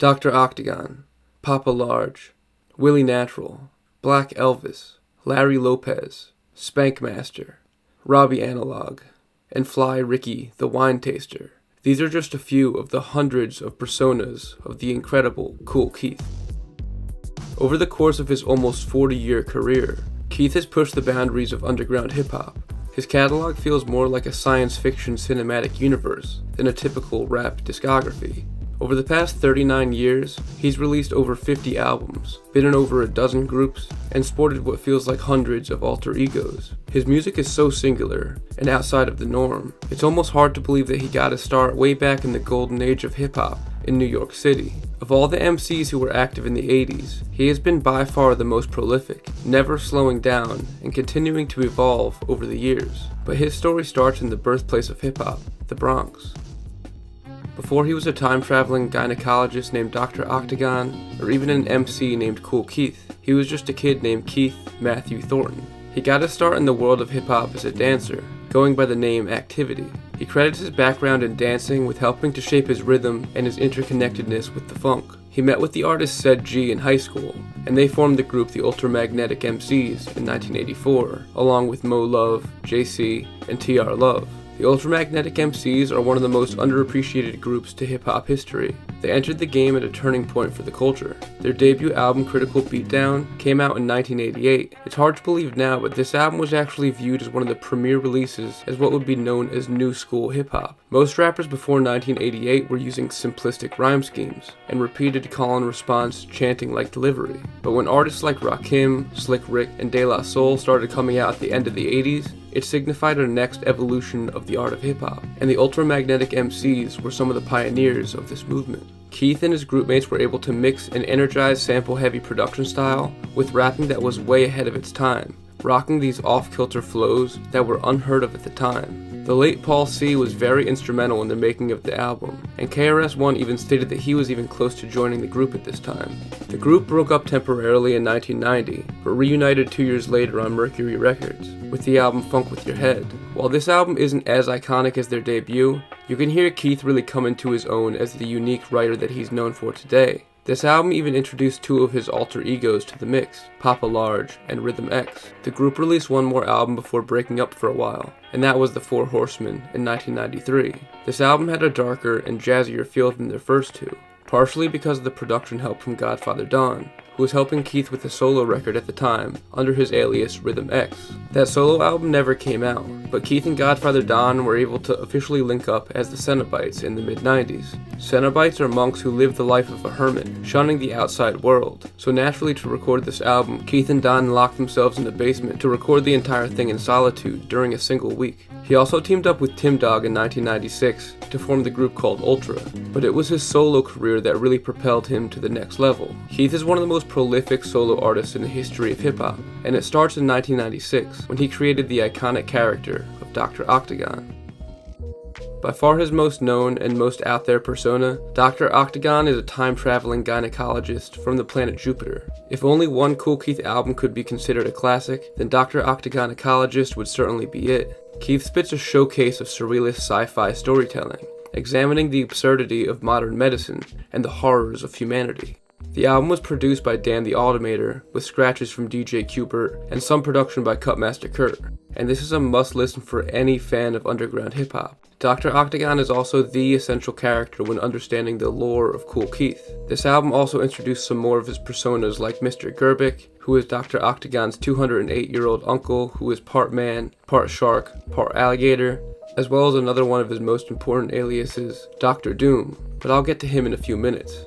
Dr. Octagon, Papa Large, Willie Natural, Black Elvis, Larry Lopez, Spankmaster, Robbie Analog, and Fly Ricky the Wine Taster. These are just a few of the hundreds of personas of the incredible Kool Keith. Over the course of his almost 40-year career, Keith has pushed the boundaries of underground hip-hop. His catalog feels more like a science fiction cinematic universe than a typical rap discography. Over the past 39 years, he's released over 50 albums, been in over a dozen groups, and sported what feels like hundreds of alter egos. His music is so singular and outside of the norm, it's almost hard to believe that he got his start way back in the golden age of hip-hop in New York City. Of all the MCs who were active in the 80s, he has been by far the most prolific, never slowing down and continuing to evolve over the years. But his story starts in the birthplace of hip-hop, the Bronx. Before he was a time-traveling gynecologist named Dr. Octagon, or even an MC named Kool Keith, he was just a kid named Keith Matthew Thornton. He got his start in the world of hip-hop as a dancer, going by the name Activity. He credits his background in dancing with helping to shape his rhythm and his interconnectedness with the funk. He met with the artist Ced G in high school, and they formed the group the Ultramagnetic MCs in 1984, along with Mo Love, JC, and TR Love. The Ultramagnetic MCs are one of the most underappreciated groups to hip-hop history. They entered the game at a turning point for the culture. Their debut album, Critical Beatdown, came out in 1988. It's hard to believe now, but this album was actually viewed as one of the premier releases as what would be known as new school hip-hop. Most rappers before 1988 were using simplistic rhyme schemes and repeated call-and-response chanting-like delivery. But when artists like Rakim, Slick Rick, and De La Soul started coming out at the end of the 80s, it signified a next evolution of the art of hip-hop, and the Ultramagnetic MCs were some of the pioneers of this movement. Keith and his groupmates were able to mix an energized sample-heavy production style with rapping that was way ahead of its time, rocking these off-kilter flows that were unheard of at the time. The late Paul C was very instrumental in the making of the album, and KRS-One even stated that he was even close to joining the group at this time. The group broke up temporarily in 1990, but reunited 2 years later on Mercury Records, with the album Funk With Your Head. While this album isn't as iconic as their debut, you can hear Keith really come into his own as the unique writer that he's known for today. This album even introduced two of his alter egos to the mix, Papa Large and Rhythm X. The group released one more album before breaking up for a while, and that was the Four Horsemen in 1993. This album had a darker and jazzier feel than their first two, partially because of the production help from Godfather Don, who was helping Keith with a solo record at the time under his alias Rhythm X. That solo album never came out, but Keith and Godfather Don were able to officially link up as the Cenobites in the mid-90s. Cenobites are monks who live the life of a hermit, shunning the outside world. So naturally, to record this album, Keith and Don locked themselves in the basement to record the entire thing in solitude during a single week. He also teamed up with Tim Dog in 1996 to form the group called Ultra, but it was his solo career that really propelled him to the next level. Keith is one of the most prolific solo artists in the history of hip-hop, and it starts in 1996 when he created the iconic character of Dr. Octagon. By far his most known and most out there persona, Dr. Octagon is a time-traveling gynecologist from the planet Jupiter. If only one Kool Keith album could be considered a classic, then Dr. Octagonecologyst would certainly be it. Keith spits a showcase of surrealist sci-fi storytelling, examining the absurdity of modern medicine and the horrors of humanity. The album was produced by Dan the Automator, with scratches from DJ Qbert and some production by Cutmaster Kurt, and this is a must-listen for any fan of underground hip-hop. Dr. Octagon is also the essential character when understanding the lore of Kool Keith. This album also introduced some more of his personas like Mr. Gerbic, who is Dr. Octagon's 208-year-old uncle who is part man, part shark, part alligator, as well as another one of his most important aliases, Dr. Dooom, but I'll get to him in a few minutes.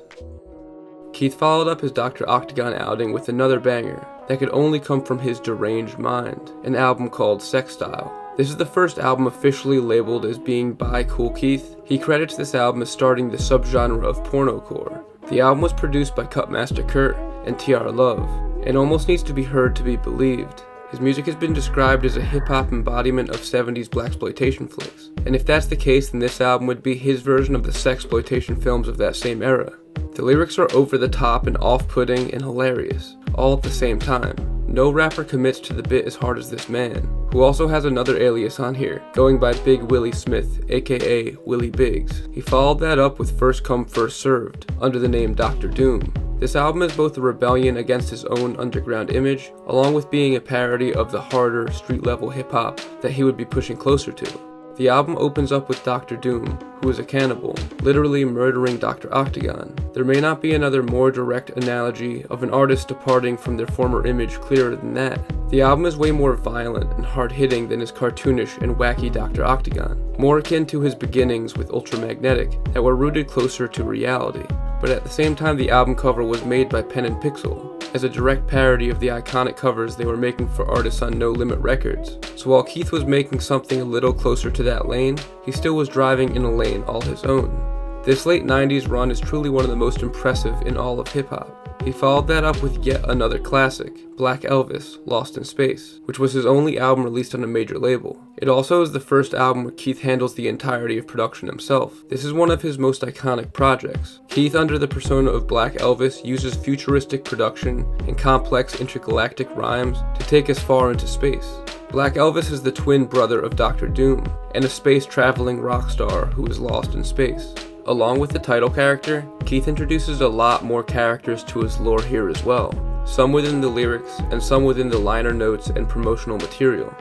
Keith followed up his Dr. Octagon outing with another banger that could only come from his deranged mind, an album called Sex Style. This is the first album officially labeled as being by Kool Keith. He credits this album as starting the subgenre of pornocore. The album was produced by Cutmaster Kurt and TR Love, and almost needs to be heard to be believed. His music has been described as a hip-hop embodiment of 70s blaxploitation flicks, and if that's the case, then this album would be his version of the sexploitation films of that same era. The lyrics are over the top and off-putting and hilarious, all at the same time. No rapper commits to the bit as hard as this man, who also has another alias on here, going by Big Willie Smith, aka Willie Biggs. He followed that up with First Come First Served, under the name Dr. Dooom. This album is both a rebellion against his own underground image, along with being a parody of the harder, street-level hip-hop that he would be pushing closer to. The album opens up with Dr. Dooom, who is a cannibal, literally murdering Dr. Octagon. There may not be another more direct analogy of an artist departing from their former image clearer than that. The album is way more violent and hard-hitting than his cartoonish and wacky Dr. Octagon, more akin to his beginnings with Ultramagnetic that were rooted closer to reality. But at the same time, the album cover was made by Pen and Pixel, as a direct parody of the iconic covers they were making for artists on No Limit Records. So while Keith was making something a little closer to that lane, he still was driving in a lane all his own. This late 90s run is truly one of the most impressive in all of hip-hop. He followed that up with yet another classic, Black Elvis, Lost in Space, which was his only album released on a major label. It also is the first album where Keith handles the entirety of production himself. This is one of his most iconic projects. Keith, under the persona of Black Elvis, uses futuristic production and complex intergalactic rhymes to take us far into space. Black Elvis is the twin brother of Dr. Dooom, and a space-traveling rock star who is lost in space. Along with the title character, Keith introduces a lot more characters to his lore here as well, some within the lyrics and some within the liner notes and promotional material.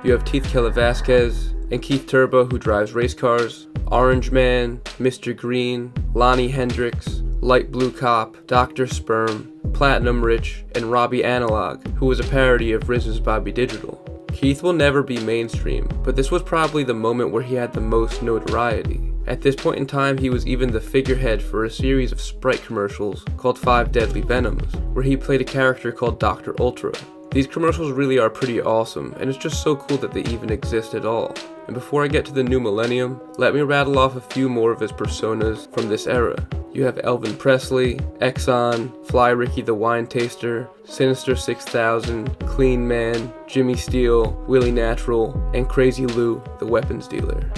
You have Teeth Killer Vasquez and Keith Turbo, who drives race cars, Orange Man, Mr. Green, Lonnie Hendrix, Light Blue Cop, Dr. Sperm, Platinum Rich, and Robbie Analog, who was a parody of RZA's Bobby Digital. Keith will never be mainstream, but this was probably the moment where he had the most notoriety. At this point in time, he was even the figurehead for a series of Sprite commercials called 5 Deadly Venoms, where he played a character called Dr. Ultra. These commercials really are pretty awesome, and it's just so cool that they even exist at all. And before I get to the new millennium, let me rattle off a few more of his personas from this era. You have Elvin Presley, Exxon, Fly Ricky the Wine Taster, Sinister 6000, Clean Man, Jimmy Steele, Willie Natural, and Crazy Lou, the weapons dealer.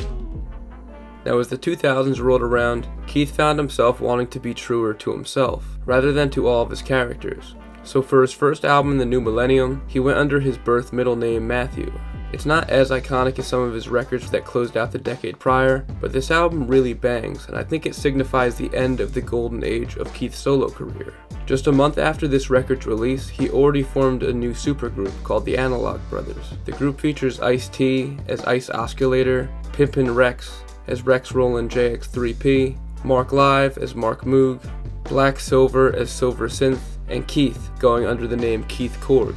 Now, as the 2000s rolled around, Keith found himself wanting to be truer to himself, rather than to all of his characters. So for his first album in the new millennium, he went under his birth middle name Matthew. It's not as iconic as some of his records that closed out the decade prior, but this album really bangs, and I think it signifies the end of the golden age of Keith's solo career. Just a month after this record's release, he already formed a new supergroup called the Analog Brothers. The group features Ice-T as Ice Osculator, Pimpin' Rex as Rex Rollin' JX3P, Mark Live as Mark Moog, Black Silver as Silver Synth, and Keith going under the name Keith Korg.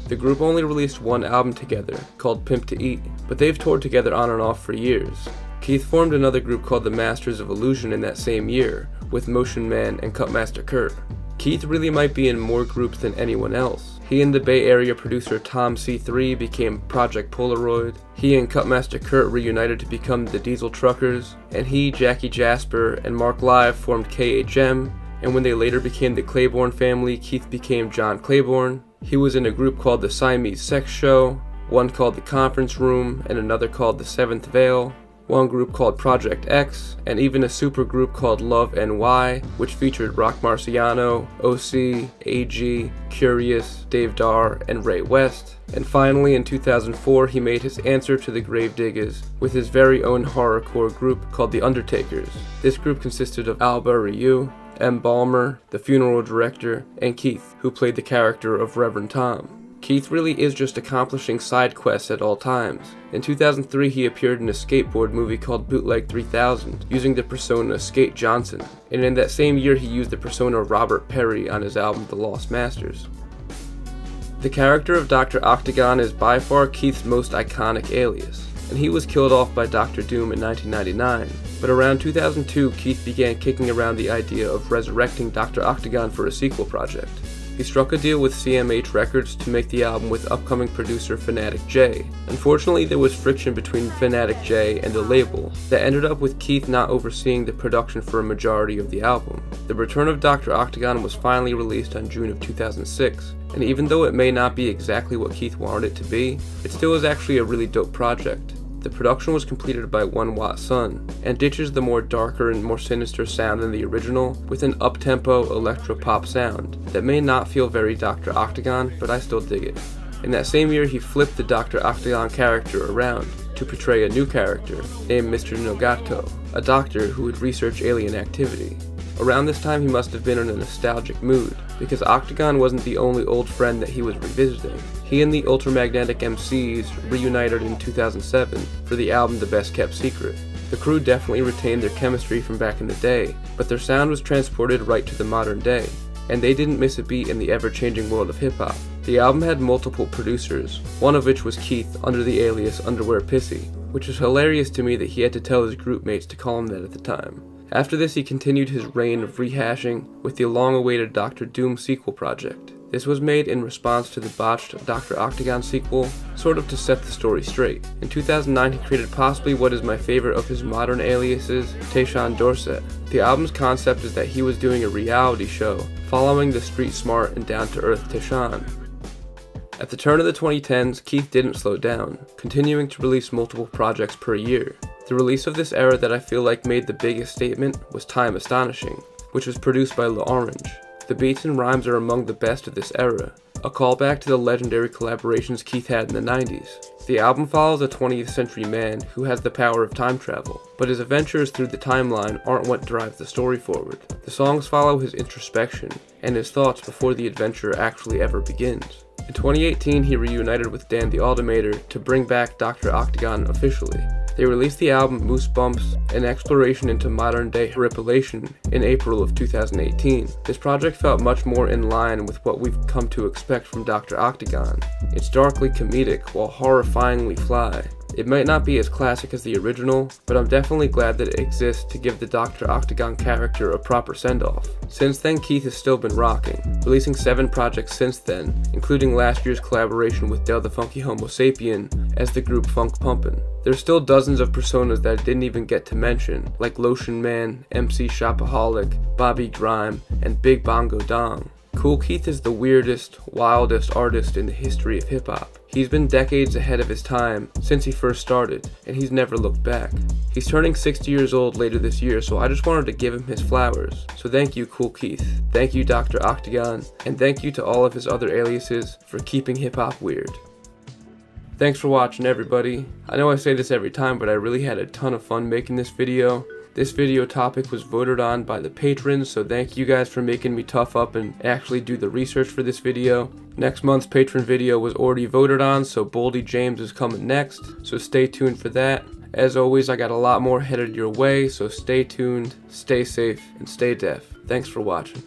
The group only released one album together, called Pimp to Eat, but they've toured together on and off for years. Keith formed another group called the Masters of Illusion in that same year, with Motion Man and Cutmaster Kurt. Keith really might be in more groups than anyone else. He and the Bay Area producer Tom C3 became Project Polaroid. He and Cutmaster Kurt reunited to become the Diesel Truckers, and he, Jackie Jasper, and Mark Live formed KHM, and when they later became the Claiborne family, Keith became John Claiborne. He was in a group called the Siamese Sex Show, one called the Conference Room, and another called the Seventh Veil, one group called Project X, and even a supergroup called Love NY, which featured Rock Marciano, OC, AG, Curious, Dave Darr, and Ray West. And finally, in 2004, he made his answer to the Gravediggers with his very own horrorcore group called the Undertakers. This group consisted of Alba Ryu, M. Balmer, the funeral director, and Keith, who played the character of Reverend Tom. Keith really is just accomplishing side quests at all times. In 2003, he appeared in a skateboard movie called Bootleg 3000, using the persona Skate Johnson, and in that same year he used the persona Robert Perry on his album The Lost Masters. The character of Dr. Octagon is by far Keith's most iconic alias, and he was killed off by Dr. Dooom in 1999. But around 2002, Keith began kicking around the idea of resurrecting Dr. Octagon for a sequel project. He struck a deal with CMH Records to make the album with upcoming producer Fanatic J. Unfortunately, there was friction between Fanatic J and the label that ended up with Keith not overseeing the production for a majority of the album. The Return of Dr. Octagon was finally released on June of 2006, and even though it may not be exactly what Keith wanted it to be, it still is actually a really dope project. The production was completed by 1 Watt Sun, and ditches the more darker and more sinister sound than the original with an up-tempo electro-pop sound that may not feel very Dr. Octagon, but I still dig it. In that same year, he flipped the Dr. Octagon character around to portray a new character named Mr. Nogato, a doctor who would research alien activity. Around this time, he must have been in a nostalgic mood, because Octagon wasn't the only old friend that he was revisiting. He and the Ultramagnetic MCs reunited in 2007 for the album The Best Kept Secret. The crew definitely retained their chemistry from back in the day, but their sound was transported right to the modern day, and they didn't miss a beat in the ever-changing world of hip-hop. The album had multiple producers, one of which was Keith under the alias Underwear Pissy, which is hilarious to me that he had to tell his group mates to call him that at the time. After this, he continued his reign of rehashing with the long-awaited Dr. Dooom sequel project. This was made in response to the botched Dr. Octagon sequel, sort of to set the story straight. In 2009, he created possibly what is my favorite of his modern aliases, Tayshaun Dorset. The album's concept is that he was doing a reality show, following the street-smart and down-to-earth Tayshaun. At the turn of the 2010s, Keith didn't slow down, continuing to release multiple projects per year. The release of this era that I feel like made the biggest statement was Time Astonishing, which was produced by La Orange. The beats and rhymes are among the best of this era, a callback to the legendary collaborations Keith had in the 90s. The album follows a 20th century man who has the power of time travel, but his adventures through the timeline aren't what drives the story forward. The songs follow his introspection and his thoughts before the adventure actually ever begins. In 2018, he reunited with Dan the Automator to bring back Dr. Octagon officially. They released the album Moose Bumps, an exploration into modern-day horripilation, in April of 2018. This project felt much more in line with what we've come to expect from Dr. Octagon. It's darkly comedic while horrifyingly fly. It might not be as classic as the original, but I'm definitely glad that it exists to give the Dr. Octagon character a proper send-off. Since then, Keith has still been rocking, releasing 7 projects since then, including last year's collaboration with Del the Funky Homo Sapien as the group Funk Pumpin'. There's still dozens of personas that I didn't even get to mention, like Lotion Man, MC Shopaholic, Bobby Grime, and Big Bongo Dong. Kool Keith is the weirdest, wildest artist in the history of hip-hop. He's been decades ahead of his time since he first started, and he's never looked back. He's turning 60 years old later this year, so I just wanted to give him his flowers. So thank you, Kool Keith. Thank you, Dr. Octagon, and thank you to all of his other aliases for keeping hip-hop weird. Thanks for watching, everybody. I know I say this every time, but I really had a ton of fun making this video. This video topic was voted on by the patrons, so thank you guys for making me tough up and actually do the research for this video. Next month's patron video was already voted on, so Boldy James is coming next, so stay tuned for that. As always, I got a lot more headed your way, so stay tuned, stay safe, and stay deaf. Thanks for watching.